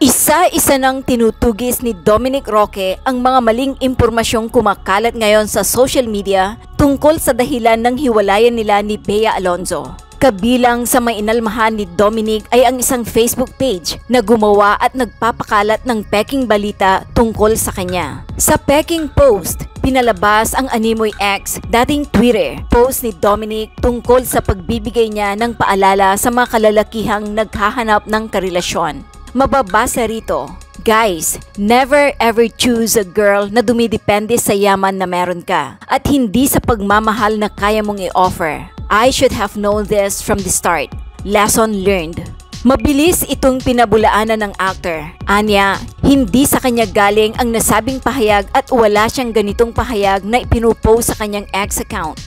Isa-isa nang tinutugis ni Dominic Roque ang mga maling impormasyong kumakalat ngayon sa social media tungkol sa dahilan ng hiwalayan nila ni Bea Alonzo. Kabilang sa mainalmahan ni Dominic ay ang isang Facebook page na gumawa at nagpapakalat ng peking balita tungkol sa kanya. Sa peking post, pinalabas ang Animoy X, dating Twitter, post ni Dominic tungkol sa pagbibigay niya ng paalala sa mga kalalakihang naghahanap ng karelasyon. Mababasa rito, "Guys, never ever choose a girl na dumidepende sa yaman na meron ka at hindi sa pagmamahal na kaya mong i-offer. I should have known this from the start. Lesson learned." Mabilis itong pinabulaanan ng actor. Anya, hindi sa kanya galing ang nasabing pahayag at wala siyang ganitong pahayag na ipinupost sa kanyang ex account.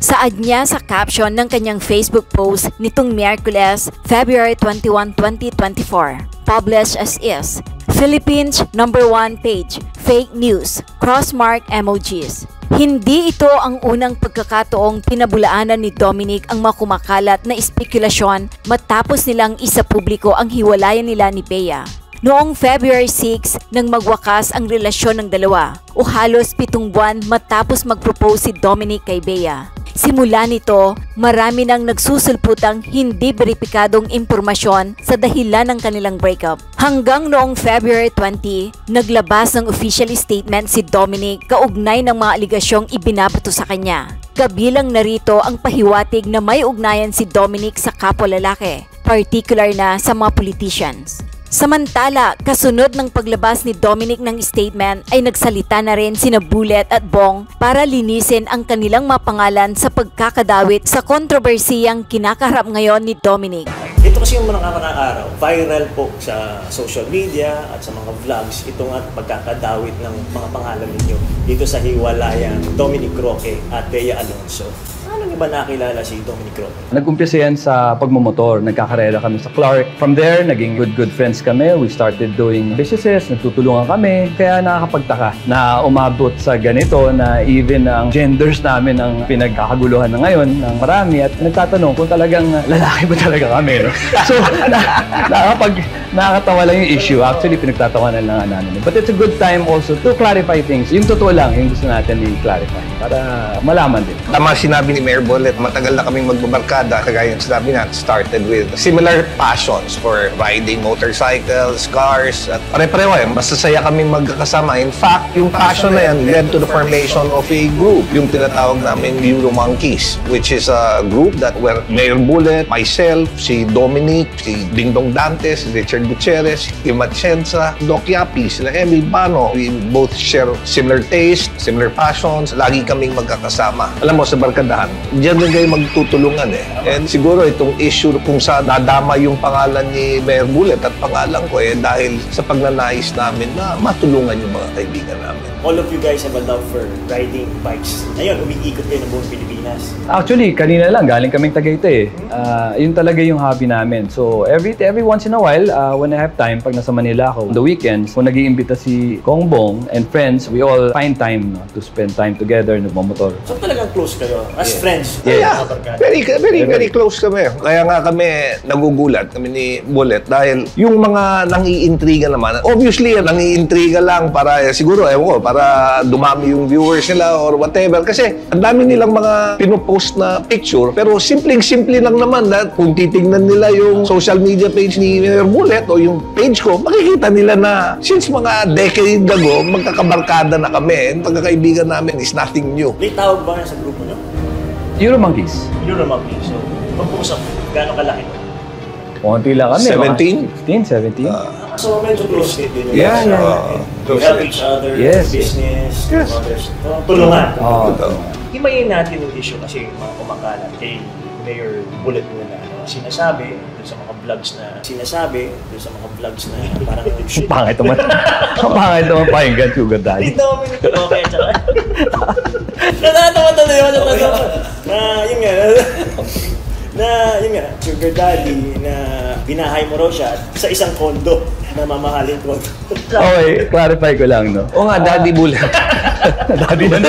Saad niya sa caption ng kanyang Facebook post nitong Miyerkules, February 21, 2024. Published as is. Philippines #1 page. Fake news. Crossmark emojis. Hindi ito ang unang pagkakataong pinabulaanan ni Dominic ang makumakalat na espekulasyon matapos nilang isapubliko ang hiwalayan nila ni Bea. Noong February 6 nang magwakas ang relasyon ng dalawa o halos 7 buwan matapos mag-propose si Dominic kay Bea. Simula nito, marami nang nagsusulputang hindi beripikadong impormasyon sa dahilan ng kanilang breakup. Hanggang noong February 20, naglabas ng official statement si Dominic kaugnay ng mga aligasyong ibinabato sa kanya. Kabilang narito ang pahiwatig na may ugnayan si Dominic sa kapwa lalaki, particular na sa mga politicians. Samantala, kasunod ng paglabas ni Dominic ng statement ay nagsalita na rin sina Bullet at Bong para linisin ang kanilang mga pangalan sa pagkakadawit sa kontrobersiyang kinakaharap ngayon ni Dominic. Ito kasi yung mga araw, viral po sa social media at sa mga vlogs, itong at pagkakadawit ng mga pangalan ninyo dito sa hiwalayan Dominic Roque at Bea Alonzo. Ano ba nakilala si Dominic Roque? Nag-umpisa yan sa pagmumotor. Nagkakarera kami sa Clark. From there, naging good friends kami. We started doing businesses. Nagtutulungan kami. Kaya nakakapagtaka na umabot sa ganito na even ang genders namin ang pinagkakaguluhan na ngayon ng marami at nagtatanong kung talagang lalaki ba talaga kami. No? So, nakakatawa lang yung issue. Actually, pinagtatawanan lang namin. But it's a good time also to clarify things. Yung totoo lang, yung gusto natin i-clarify para malaman din. Tama sinabi ni Mayor Bullet, matagal na kaming magbabarkada. Kagaya yung sinabi na, started with similar passions for riding motorcycles, cars, at pare-pareho eh. Basta saya kaming magkakasama. In fact, yung passion na yan led to the formation of a group, yung tinatawag namin Euro Monkeys, which is a group that were Mayor Bullet, myself, si Dominic, si Dingdong Dantes, si Richard Gutierrez, si Matienza, Doc Yapi, sila Emil Bano. We both share similar taste, similar passions. Lagi kaming magkakasama. Alam mo, sa barkadahan, diyan din kayo magtutulungan eh. And siguro itong issue kung saan nadama yung pangalan ni Mayor Bullet at pangalan ko eh dahil sa pagnanais namin na matulungan yung mga kaibigan namin. All of you guys have a love for riding bikes. Ngayon, umiikot kayo ng buong Pilipinas. Actually, kanina lang, galing kaming Tagaytay eh. Yun talaga yung hobby namin. So, every once in a while, when I have time, pag nasa Manila ako, on the weekends, kung nag-iimbita si Kongbong and friends, we all find time to spend time together, nagmamotor. So, talagang close kayo as friends? Yeah, very close kami. Kaya nga kami nagugulat, kami ni Bullet, dahil yung mga nang-iintriga naman, obviously, nang-iintriga lang para, siguro, ewan ko, para dumami yung viewers nila or whatever. Kasi ang dami nilang mga pinopost na picture, pero simpleng-simple lang naman na kung titingnan nila yung social media page ni Mayor Bullet o yung page ko, makikita nila na since mga decade ago, magkakabarkada na kami. Ang pagkakaibigan namin is nothing new. May tawag ba sa grupo nyo? Euro Monkeys. Euro Monkeys. So, pag-usap, gano'ng kalaki? Konti lang kami. 17? 16, 17. So, medyo close knit din. Yeah. To help each other, business, others. Tulungan. Himayin natin yung issue kasi mga kumakalat kay Mayor Bullet na sinasabi dun sa mga vlogs na parang Pangit naman. Pangit naman pakinggan, sugar daddy. Dominic Roque, tsaka natatawa tuloy yun. Yun nga, sugar daddy na binahay mo raw siya sa isang kondo na mamahaling kondo. Okay, clarify ko lang, no? Oo nga, Daddy Bullet. Daddy na.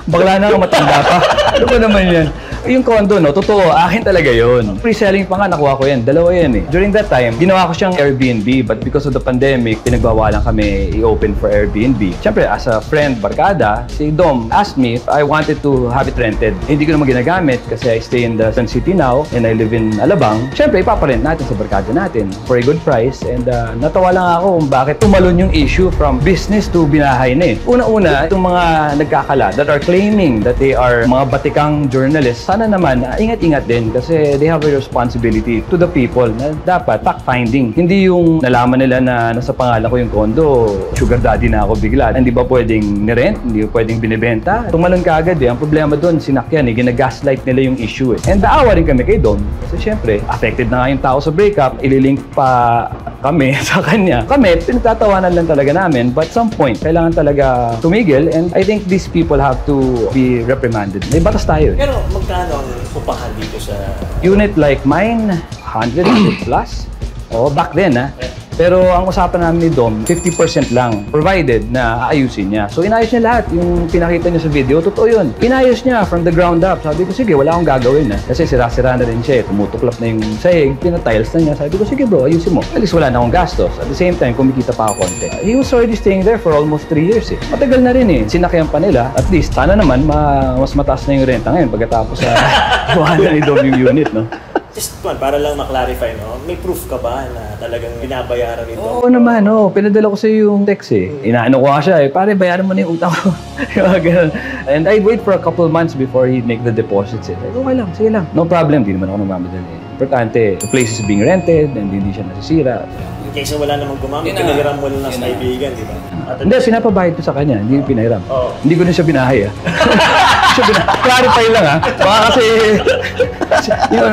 Bakla na ako, matanda pa. Ano ba naman yan? Yung condo, no, totoo, akin talaga yun. Pre-selling pa nga, nakuha ko yan. Dalawa yan eh. During that time, ginawa ko siyang Airbnb, but because of the pandemic, pinagbawalan kami i-open for Airbnb. Siyempre, as a friend, barkada, si Dom asked me if I wanted to have it rented. Hindi ko naman ginagamit kasi I stay in the Sun City now and I live in Alabang. Siyempre, ipaparent natin sa barkada natin for a good price. And natawa lang ako kung bakit tumalon yung issue from business to binahay na eh. Una-una, itong mga nagkakala that are claiming that they are mga batikang journalists, sana naman ingat-ingat din kasi they have a responsibility to the people na dapat fact-finding. Hindi yung nalaman nila na nasa pangalan ko yung condo, sugar daddy na ako bigla. Hindi ba pwedeng nirent? Hindi ba pwedeng binibenta? Tumalon ka agad eh. Ang problema doon, sinakyan eh. Ginagaslight nila yung issue eh. And daawa rin kami kay Dom kasi syempre, affected na nga yung tao sa breakup, ililink pa kami sa kanya. Kami, pinagtatawanan lang talaga namin but some point, kailangan talaga tumigil and I think these people have to be reprimanded. May batas tayo. Pero magkano ang upahan dito sa... Unit like mine, 100 plus. Oh, back then Pero ang usapan namin ni Dom, 50% lang, provided na aayusin niya. So inayos niya lahat. Yung pinakita niya sa video, totoo yun. Inayos niya from the ground up. Sabi ko, sige, wala akong gagawin Kasi sira-sira na rin siya Tumutuklap na yung sahig, pinatiles na niya. Sabi ko, sige bro, ayusin mo. At least wala na akong gastos. At the same time, kumikita pa ako konti. He was already staying there for almost 3 years Matagal na rin Sinakyan pa nila. At least, sana naman, mas mataas na yung renta ngayon pagkatapos sa buwanan ni Dom yung unit, no? Just para lang maklarify, no? May proof ka ba na talagang binabayaran nito? Oo naman, pinadala ko sa yung text Inaano ko nga siya pare, bayaran mo na yung utang ko. And I'd wait for a couple months before he'd make the deposits Okay lang, sige lang. No problem, di naman ako nagmamadali. Importante, the place is being rented and hindi siya nasisira. In case wala namang gumamit, pinahiram mo lang sa kaibigan, di ba? Hindi, pinapabayad ko sa kanya, hindi pinahiram. Hindi ko na siya binahay Clarify lang Baka kasi,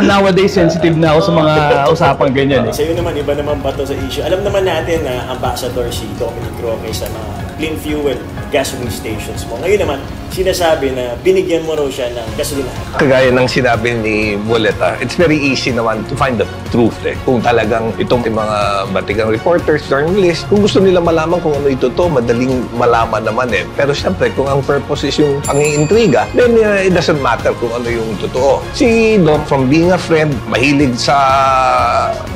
nowadays sensitive na ako sa mga usapang ganyan Sa'yo naman, iba naman ba to sa issue? Alam naman natin na ambassador si Dominic Roque sa mga clean fuel gasoline stations mo. Ngayon naman, sinasabi na binigyan mo raw siya ng gasolinahan. Kagaya ng sinabi ni Bullet, it's very easy naman to find the truth Kung talagang itong mga batikang reporters, journalists, kung gusto nila malaman kung ano ito madaling malaman naman Pero syempre, kung ang purpose is yung pang-iintriga, then it doesn't matter kung ano yung totoo. Si Dom, from being a friend, mahilig sa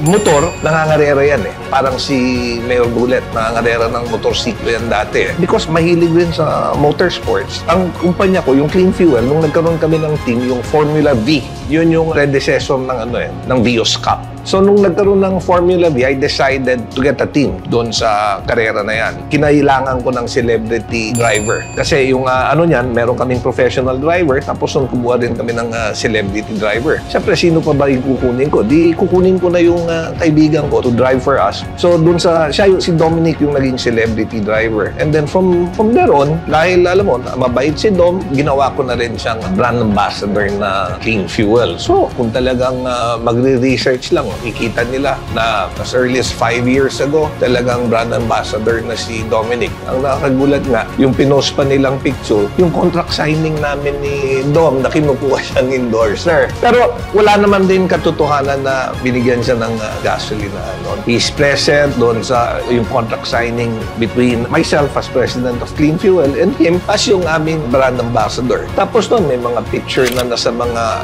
motor, nangangarera yan Parang si Mayor Bullet, nangangarera ng motorsiklo yan dati Because mahilig rin sa motorsports. Ang kumpanya ko, yung Clean Fuel, nung nagkaroon kami ng team, yung Formula V, yun yung predecessor ng ng Vios Cup. So, nung nagkaroon ng Formula V, I decided to get a team doon sa karera na yan. Kinailangan ko ng celebrity driver. Kasi yung niyan, meron kaming professional driver, tapos nung kumuha din kami ng celebrity driver. Siyempre, sino pa ba yung kukunin ko? Di kukunin ko na yung kaibigan ko to drive for us. So, doon si Dominic yung naging celebrity driver. And then from there on, dahil alam mo, mabait si Dom, ginawa ko na rin siyang brand ambassador na Clean Fuel. So, kung talagang magre-research lang, makikita nila na as early as 5 years ago, talagang brand ambassador na si Dominic. Ang nakakagulat nga, yung pinost pa nilang picture, yung contract signing namin ni Dom na kinukuha siyang endorser. Pero wala naman din katotohanan na binigyan siya ng gasolina. He's present doon sa yung contract signing between myself as president of Clean Fuel and him as yung aming brand ambassador. Tapos doon, may mga picture na nasa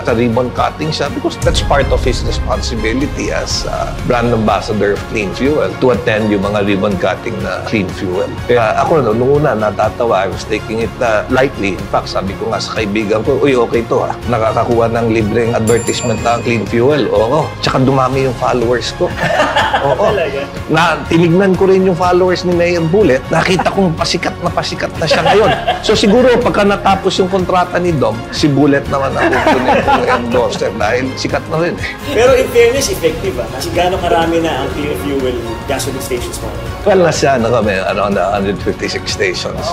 sa ribbon cutting siya because that's part of his responsibility as brand ambassador of Clean Fuel to attend yung mga ribbon cutting na Clean Fuel. Kaya ako nung una natatawa, I was taking it lightly. In fact, sabi ko nga sa kaibigan ko, uy, okay to nakakakuha ng libreng advertisement ng Clean Fuel. Oo. Tsaka dumami yung followers ko. Oo. Tinignan ko rin yung followers ni Mayor Bullet. Nakita kong pasikat na siya ngayon. So siguro pagka natapos yung kontrata ni Dom, si Bullet naman ang endorser dahil sikat na rin Pero in fairness, effective Kasi gano'ng karami na ang Clean Fuel gasoline stations mo? Well, nasa kami, around 156 stations.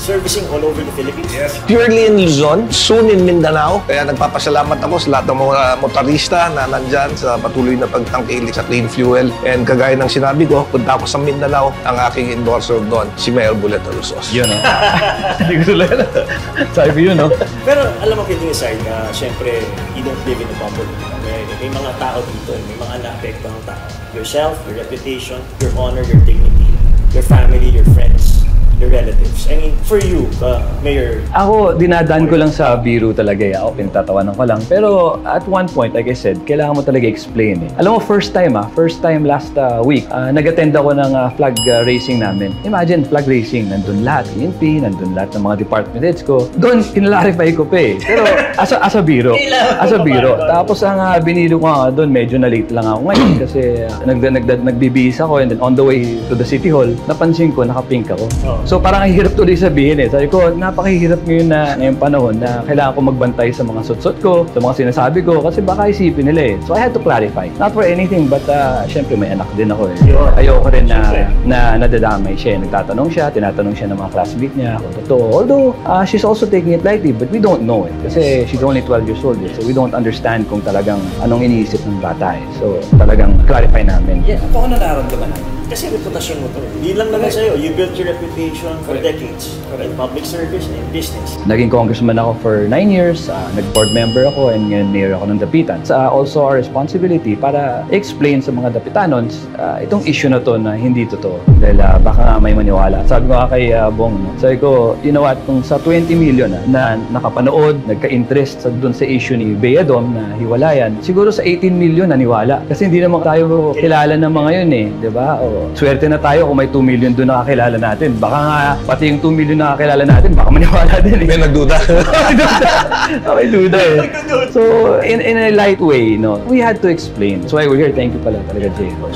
Servicing all over the Philippines? Yes. Purely in Luzon, soon in Mindanao. Kaya nagpapasalamat ako sa lahat ng mga motorista na nandyan sa patuloy na pagtangkilik sa Clean Fuel. And kagaya ng sinabi ko, punta ako sa Mindanao, ang aking endorser doon, si Mayor Bullet Alusos. Yun Hindi ko tuloy Sabi ko yun, Pero alam mo, kidding aside, syempre, you don't live in a bubble. May mga tao dito, may mga naapekto ng tao. Yourself, your reputation, your honor, your dignity, your family, your friends. the relatives? I mean, for you, Mayor. Ako, dinadaan ko lang sa biro talaga eh. Ako, pinatatawanan ko lang. Pero at one point, like I said, kailangan mo talaga explain eh. Alam mo, first time last week, nag-attend ako ng flag racing namin. Imagine, flag racing, nandun lahat, PNP, nandun lahat ng mga department heads ko. Doon, kinlarify ko pa eh. Pero as a biro. Tapos ang binilo ko nga doon, medyo na-late lang ako ngayon kasi nagbibihis ako and then on the way to the City Hall, napansin ko, nakapink ako. So parang ang hirap tuloy sabihin eh. Sabi ko, napakahirap ngayon ngayong panahon na kailangan ko magbantay sa mga sutsot ko, sa mga sinasabi ko, kasi baka isipin nila eh. So I had to clarify. Not for anything, but syempre may anak din ako eh. Ayoko rin na nadadamay siya. Nagtatanong siya, tinatanong siya ng mga classmate niya kung totoo. Although, she's also taking it lightly, but we don't know eh. Kasi she's only 12 years old eh. So we don't understand kung talagang anong iniisip ng bata eh. So talagang clarify namin. Yeah, ako nararamdaman namin. Kasi reputasyon mo to. Hindi lang naman sa'yo. You built your reputation for decades. In public service and in business. Naging congressman ako for 9 years. Nag-board member ako and ngayon mayor ako ng Dapitan. Also our responsibility para explain sa mga Dapitanons itong issue na to na hindi totoo. Dahil baka nga may maniwala. Sabi ko kay Bong, sabi ko, you know what, kung sa 20 million na nakapanood, nagka-interest dun sa issue ni Bea Dom na hiwalayan, siguro sa 18 million naniwala. Kasi hindi naman tayo kilala ng mga yun eh. Diba? Swerte na tayo kung may 2 million doon nakakilala natin. Baka nga, pati yung 2 million nakakilala natin, baka maniwala din eh. May nagduda. May duda eh. So, in a light way, no, we had to explain. So, we're here. Thank you pala talaga, Jay, for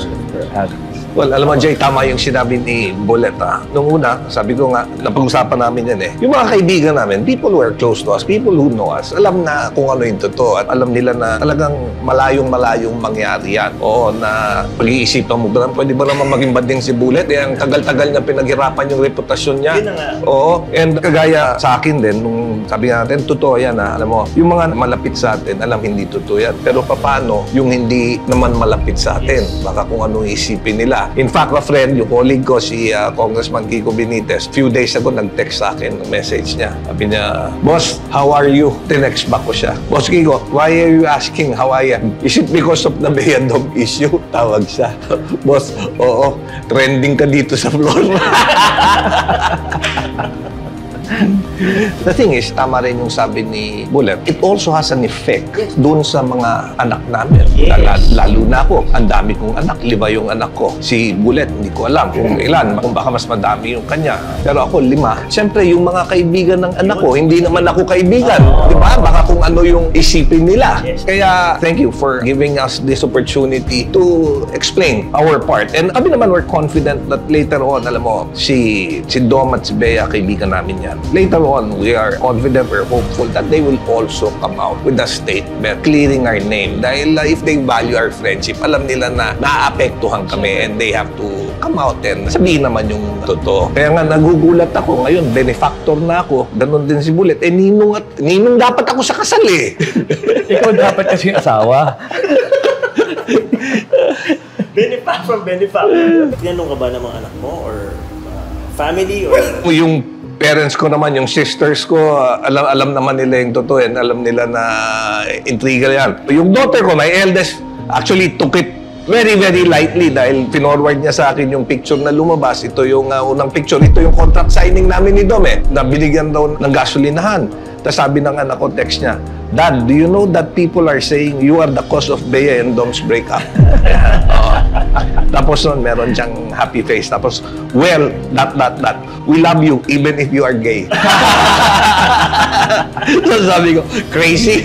having us. Well, alam mo, Jay, tama yung sinabi ni Bullet, Nung una, sabi ko nga, napag-usapan namin yan eh. Yung mga kaibigan namin, people who are close to us, people who know us, alam na kung ano yung totoo at alam nila na talagang malayong mangyari yan. Oo, na pag-iisipan mo, pwede ba naman maging bading si Bullet? Eh, ang tagal-tagal niya pinaghirapan yung reputasyon niya. Yun na nga. Oo, and kagaya sa akin din, nung sabi natin, totoo yan alam mo, yung mga malapit sa atin, alam hindi totoo yan. Pero paano yung hindi naman malapit sa atin? Baka kung anong isipin nila. In fact, a friend, yung colleague ko, si Congressman Kiko Benitez, few days ago, nag-text sa akin ng message niya. Sabi niya, "Boss, how are you?" Tinext back ko siya. "Boss Kiko, why are you asking how I am? Is it because of the Bea Dom issue?" Tawag siya. "Boss, oo, trending ka dito sa floor." The thing is, tama rin yung sabi ni Bullet. It also has an effect doon sa mga anak namin. Lalo na ako. Ang dami kong anak. 5 yung anak ko. Si Bullet, hindi ko alam kung ilan. Kung baka mas madami yung kanya. Pero ako, 5. Siyempre, yung mga kaibigan ng anak ko, hindi naman ako kaibigan. Di ba? Baka kung ano yung isipin nila. Kaya, thank you for giving us this opportunity to explain our part. And kami naman, we're confident that later on, alam mo, si Dom at si Bea, kaibigan namin yan. Later on, we are confident, we're hopeful that they will also come out with a statement clearing our name. Dahil if they value our friendship, alam nila na naapektuhan kami and they have to come out and sabihin naman yung totoo. Kaya nga nagugulat ako ngayon, benefactor na ako, ganun din si Bullet. Eh, ninong dapat ako sa kasal eh. Ikaw dapat kasi yung asawa. From benefactor. Tinanong ka ba ng mga anak mo or family? Or Yung parents ko naman, yung sisters ko, alam naman nila yung totoo yan. Alam nila na intriga yan. Yung daughter ko, my eldest, actually took it very, very lightly dahil pinorward niya sa akin yung picture na lumabas. Ito yung unang picture. Ito yung contract signing namin ni Dom eh. Nabiligyan daw ng gasolinahan. Tapos sabi ng anak ko, text niya, "Dad, do you know that people are saying you are the cause of Bea and Dom's breakup?" Tapos nun, meron siyang happy face. Tapos, "Well, we love you even if you are gay." So sabi ko, crazy.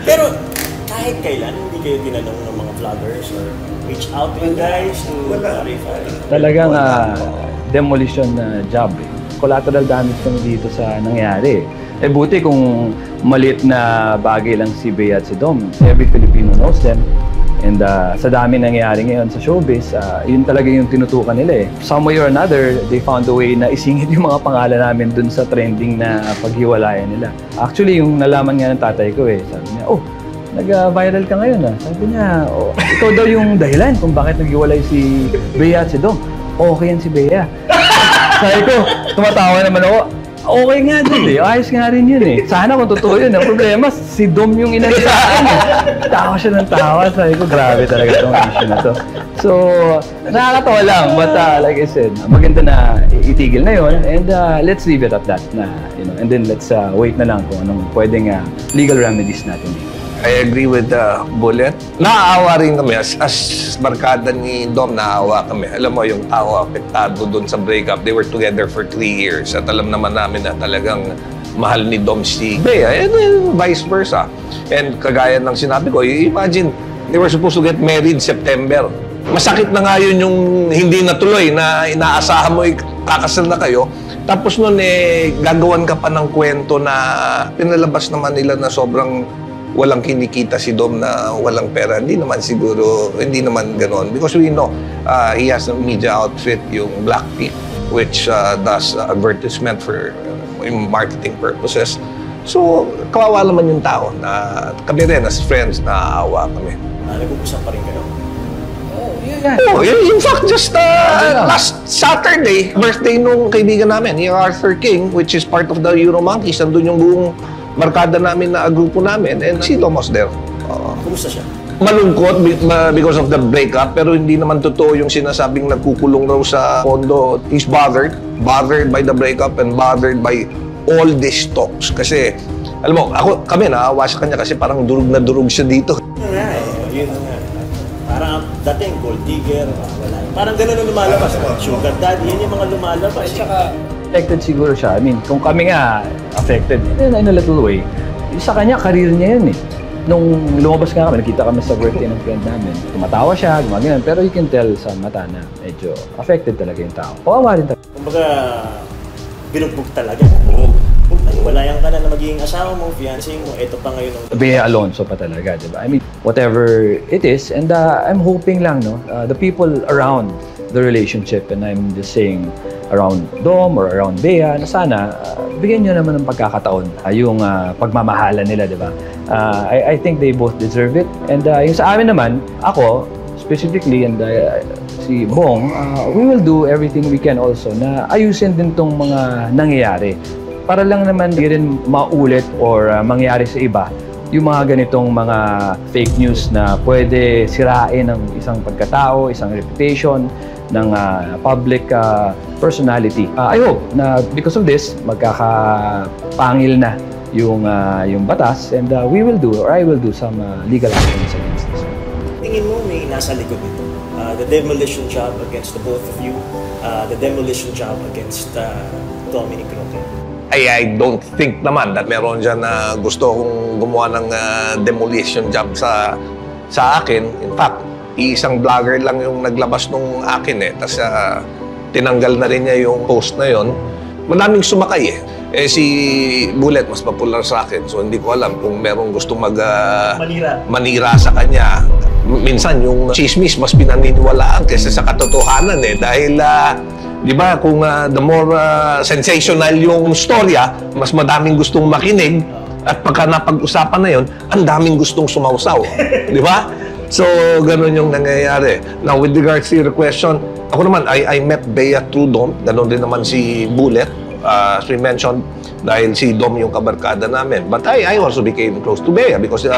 Pero kahit kailan, hindi kayo tinanong ng mga vloggers or reach out to you guys to clarify? Talagang demolition job eh. Collateral damage kami dito sa nangyari. Eh buti kung maliit na bagay lang si Bea at si Dom. Every Filipino knows them. And sa dami nangyayari ngayon sa showbiz, yun talaga yung tinutukan nila eh. Some way or another, they found a way na isingit yung mga pangalan namin dun sa trending na paghiwalayan nila. Actually, yung nalaman nga ng tatay ko eh, sabi niya, "Oh, nag-viral ka ngayon ah." Sabi niya, "Oh, ikaw daw yung dahilan kung bakit naghiwalay si Bea at si Dom." "Okay yan si Bea." Sabi ko, tumatawa naman ako. Okay nga din eh. Ayos nga rin yun eh. Sana kung totoo yun. Ang problema, si Dom yung inano sa akin eh. Tawa siya ng tawa. Sabi ko, grabe talaga itong issue na to. So, nakakatawa lang. But like I said, maganda na itigil na yun. And let's leave it at that. And then let's wait na lang kung anong pwedeng legal remedies natin dito. I agree with Bullet. Naaawa rin kami. As barkada ni Dom, naaawa kami. Alam mo, yung tao apektado doon sa breakup, they were together for 3 years. At alam naman namin na talagang mahal ni Dom si Bea. And vice versa. And kagaya ng sinabi ko, imagine, they were supposed to get married September. Masakit na nga yun yung hindi natuloy na inaasahan mo, kakasal na kayo. Tapos nun, gagawan ka pa ng kwento na pinalabas naman nila na sobrang walang kinikita si Dom na walang pera. Hindi naman siguro, hindi naman ganoon. Because we know, he has a media outfit, yung Blackpink, which does advertisement for marketing purposes. So, kawawa naman yung tao. Na kami rin, as friends, naaawa kami. Nag-uusap pa rin kayo? Oh, in fact, just last Saturday, birthday nung kaibigan namin, yung Arthur King, which is part of the Euro Monkeys. Nandun yung buong barkada namin na grupo namin, and si Dom was there. Kumusta siya? Malungkot because of the breakup, pero hindi naman totoo yung sinasabing nagkukulong raw sa kondo. He's bothered by the breakup and bothered by all these talks. Kasi, alam mo, kami naawa sa kanya kasi parang durug na durug siya dito. Yun nga. Parang dating gold digger, wala. Parang ganun yung lumalabas. Sugar daddy, yan yung mga lumalabas. Tsaka, affected siguro siya. I mean, kung kami nga affected in a little way, sa kanya, career niya yun eh. Nung lumabas nga kami, nakita kami sa birthday ng friend namin, tumatawa siya, gumagano'n, pero you can tell sa mata na medyo affected talaga yung tao. Kawawa rin talaga. Kumbaga, binugbog talaga. Walayan ka na magiging asawa mo, fiancé mo, eto pa ngayon ang... Bea Alonzo pa talaga, di ba? I mean, whatever it is, and I'm hoping lang, no, the people around the relationship, and I'm just saying, around Dom or around Bea, na sana bigyan nyo naman ng pagkakataon yung pagmamahalan nila, di ba? I think they both deserve it. And yung sa amin naman, ako, specifically, and si Bong, we will do everything we can also na ayusin din tong mga nangyayari. Para lang naman di rin maulit or mangyari sa iba yung mga ganitong mga fake news na pwede sirain ng isang pagkatao, isang reputation, ng public personality. I hope na because of this, magkakapangil na yung batas, and we will do, or I will do some legal actions against this. Tingin mo may nasa likod nito? The demolition job against the both of you, the demolition job against Dominic Roque? I don't think naman that meron dyan na gusto kong gumawa ng demolition job sa akin. In fact, isang vlogger lang yung naglabas nung akin eh. Tapos tinanggal na rin niya yung post na yon. Maraming sumakay eh. Si Bullet mas popular sa akin. So hindi ko alam kung merong gusto manira sa kanya. Minsan yung chismis mas pinaniniwalaan kaysa sa katotohanan eh. Dahil di ba kung the more sensational yung storya, mas madaming gustong makinig. At pagka napag-usapan na yon, ang daming gustong sumausaw. Di ba? So, ganun yung nangyayari. Now, with regards to your question, ako naman, I met Bea through Dom. Ganun din naman si Bullet, as we mentioned, dahil si Dom yung kabarkada namin. But I also became close to Bea because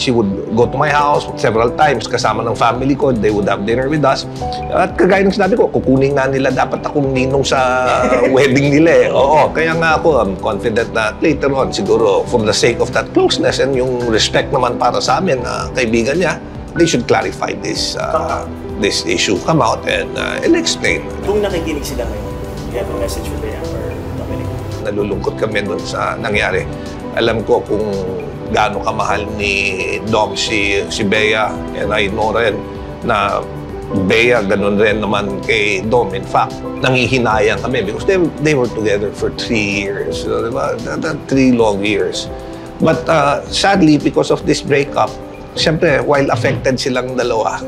she would go to my house several times kasama ng family ko. They would have dinner with us. At kagaya ng sinabi ko, kukunin nga nila dapat akong ninong sa wedding nila eh. Oo, kaya nga ako, I'm confident na later on, siguro for the sake of that closeness and yung respect naman para sa amin, kaibigan niya, they should clarify this issue, come out and explain. Kung nakikinig sila ngayon, you have a message for Bea or Dominic? Nalulungkot kami doon sa nangyari. Alam ko kung gaano kamahal ni Dom si Bea, and I know rin na Bea ganun rin naman kay Dom. In fact, nangihinayang kami because they were together for 3 years. So, diba? 3 long years. But sadly, because of this breakup, siyempre, while affected silang dalawa,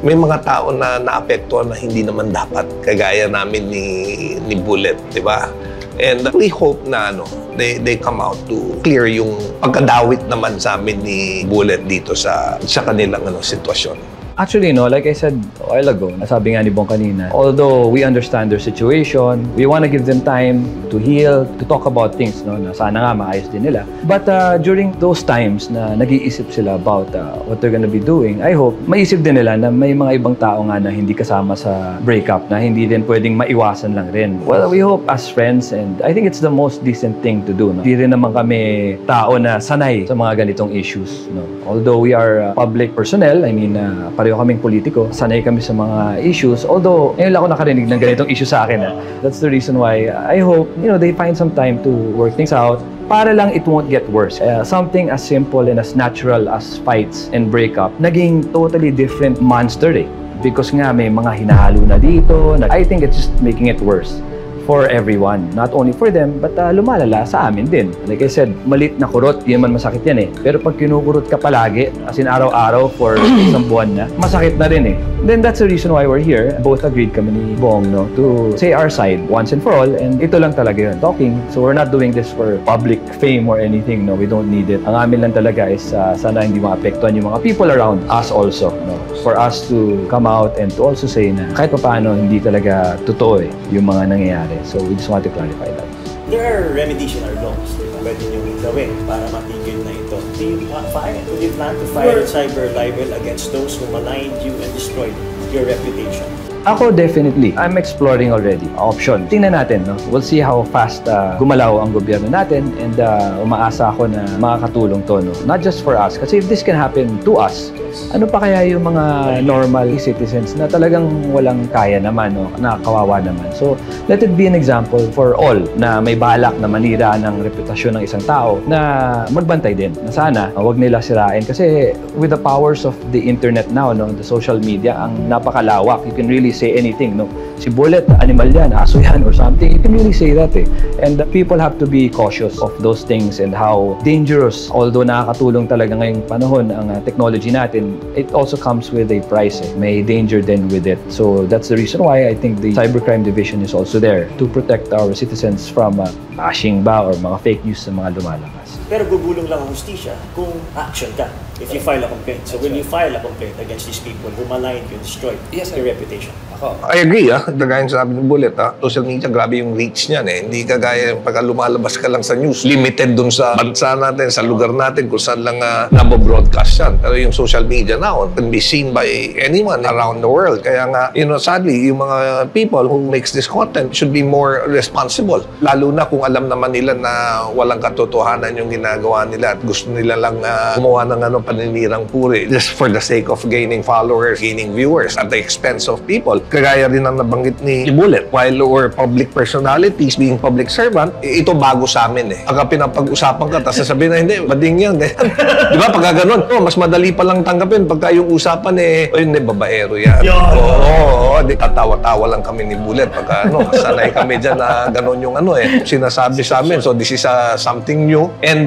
may mga tao na naapektuhan na hindi naman dapat, kagaya namin ni Bullet, di ba? And we hope na they come out to clear yung pagkadawit naman sa amin ni Bullet dito sa kanilang sitwasyon. Actually, no, like I said a while ago, sabi nga ni Bong kanina, although we understand their situation, we want to give them time to heal, to talk about things, no, na sana nga maayos din nila. But during those times na nag-iisip sila about what they're gonna be doing, I hope maisip din nila na may mga ibang tao nga na hindi kasama sa breakup, na hindi din pwedeng maiwasan lang rin. Well, we hope as friends, and I think it's the most decent thing to do, no? Hindi rin naman kami tao na sanay sa mga ganitong issues, no? Although we are public personnel, I mean, pareho kaming politiko, sanay kami sa mga issues. Although, ngayon lang ako nakarinig ng ganitong issue sa akin. That's the reason why I hope, they find some time to work things out para lang it won't get worse. Something as simple and as natural as fights and breakup, naging totally different monster because nga may mga hinahalo na dito. I think it's just making it worse for everyone. Not only for them, but lumalala sa amin din. Like I said, malit na kurot, di naman masakit yan Pero pag kinukurot ka palagi, as in araw-araw for isang buwan na, masakit na rin Then that's the reason why we're here. Both agreed kami ni Bong, no, to say our side once and for all. And ito lang talaga yun, talking. So we're not doing this for public fame or anything, no. We don't need it. Ang amin lang talaga is sana hindi maapektuhan yung mga people around us also, no. For us to come out and to also say na kahit paano hindi talaga totoo yung mga nangyayari. So we just want to clarify that. There are remedies in our laws. Pwede nyo gawin para matigil na ito. Do you plan to file cyber libel against those who maligned you and destroyed your reputation? Ako, definitely. I'm exploring already option. Tingnan natin, no? We'll see how fast gumalaw ang gobyerno natin, and umaasa ako na makakatulong to, no? Not just for us. Kasi if this can happen to us, ano pa kaya yung mga normal citizens na talagang walang kaya naman, no? Nakakawawa naman. So, let it be an example for all na may balak na manira ng reputasyon ng isang tao na magbantay din. Na sana, wag nila sirain. Kasi with the powers of the internet now, no? The social media, ang napakalawak. You can really say anything, no? Si Bullet, animal yan, aso yan, or something. You can really say that, And people have to be cautious of those things and how dangerous, although nakakatulong talaga ngayong panahon ang technology natin, it also comes with a price, May danger then with it. So that's the reason why I think the Cybercrime Division is also there to protect our citizens from bashing ba or mga fake news sa mga lumalabas. Pero gugulong lang ang hustisya kung action ka. If you file a complaint. So will you file a complaint against these people who maligned you and destroyed your reputation? I agree, Gaya ng sabi ng Bullet, social media, grabe yung reach niyan, Hindi kagaya pagka lumalabas ka lang sa news. Limited dun sa bansa natin, sa lugar natin, kung saan lang nabobroadcast yan. Pero yung social media now can be seen by anyone around the world. Kaya nga, sadly, yung mga people who makes this content should be more responsible. Lalo na kung alam naman nila na walang katotohanan yung ginagawa nila at gusto nila lang gumawa ng paninirang puri just for the sake of gaining followers, gaining viewers at the expense of people. Kagaya rin ang nabanggit ni Bullet. While we're public personalities, being public servant, ito bago sa amin Pagka pinapag-usapan ka, tapos sasabihin na hindi, bading yan. Di ba? Pagka ganun, mas madali pa lang tanggapin. Pagka yung usapan hindi, babaero yan. Oo, tatawa-tawa lang kami ni Bullet. Pagka sanay kami dyan na ganun yung sinasabi sa amin. So this is something new and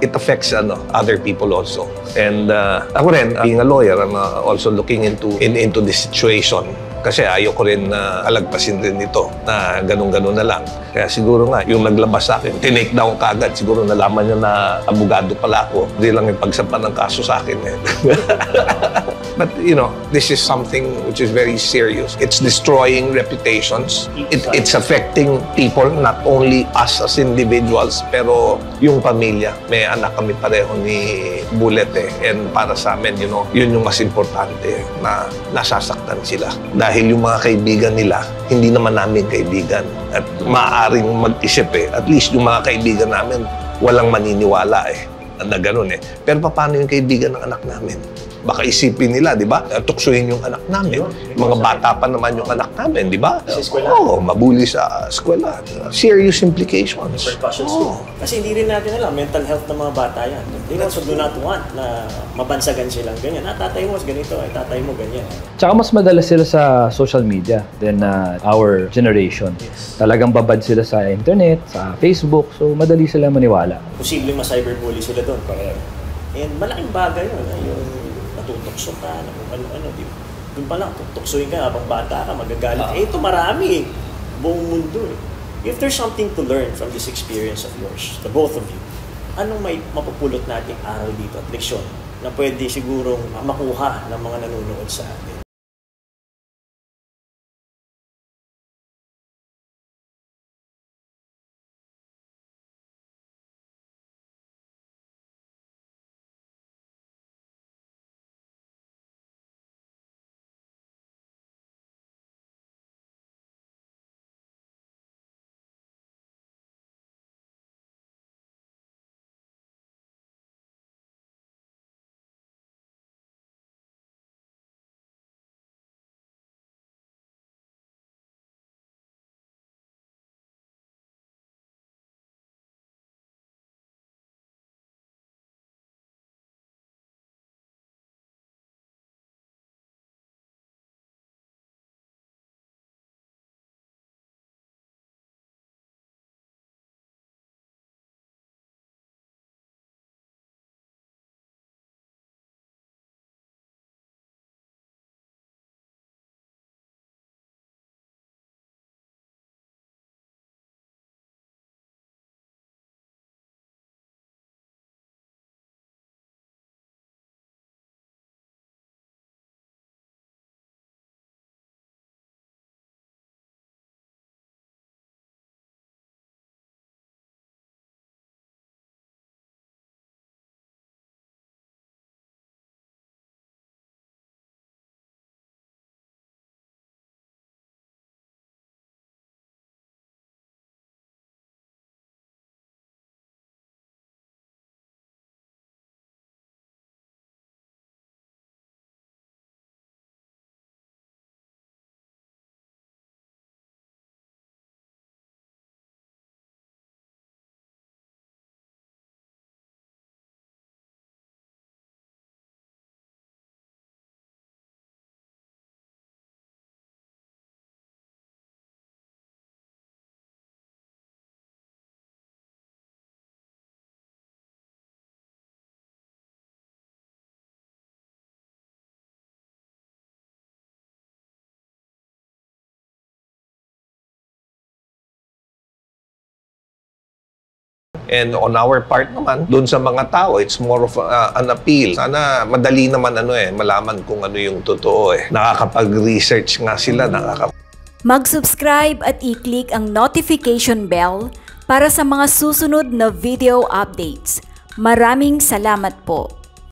it affects other people also. And ako rin, being a lawyer, I'm also looking into this situation. Kasi ayoko rin alagpasin rin ito na ganun-ganun na lang. Kaya siguro nga, yung naglabas sa akin, tinake down kagad. Siguro nalaman niya na abogado pala ako. Hindi lang yung pagsampan ng kaso sa akin. But, this is something which is very serious. It's destroying reputations. It's affecting people, not only us as individuals, pero yung pamilya. May anak kami pareho ni Bullet And para sa amin, yun yung mas importante na nasasaktan sila. Dahil yung mga kaibigan nila, hindi naman namin kaibigan. At maaaring mag-isip At least yung mga kaibigan namin, walang maniniwala na ganun Pero paano yung kaibigan ng anak namin? Baka isipin nila, di ba? Tuksuhin yung anak namin. Mga bata pa naman yung anak namin, di ba? Oo, mabuli sa eskwela. Serious implications. Kasi hindi rin natin alam, mental health ng mga bata yan. They also do not want na mabansagan silang ganyan. Tatay mo ganito, tatay mo ganyan. Tsaka mas madalas sila sa social media than our generation. Talagang babad sila sa internet, sa Facebook, so madali sila maniwala. Posibleng ma-cyberbully sila doon. And malaking bagay yun. Yung tutokso ka, kung ano-ano, di ba? Doon pa lang, tutuksoin ka habang bata ka, magagalit. Ito marami buong mundo If there's something to learn from this experience of yours, the both of you, anong may mapupulot nating aral dito at leksyon na pwede sigurong makuha ng mga nanonood sa atin. And on our part naman, dun sa mga tao, it's more of an appeal. Sana madali naman malaman kung ano yung totoo Nakakapag-research nga sila, Mag-subscribe at i-click ang notification bell para sa mga susunod na video updates. Maraming salamat po.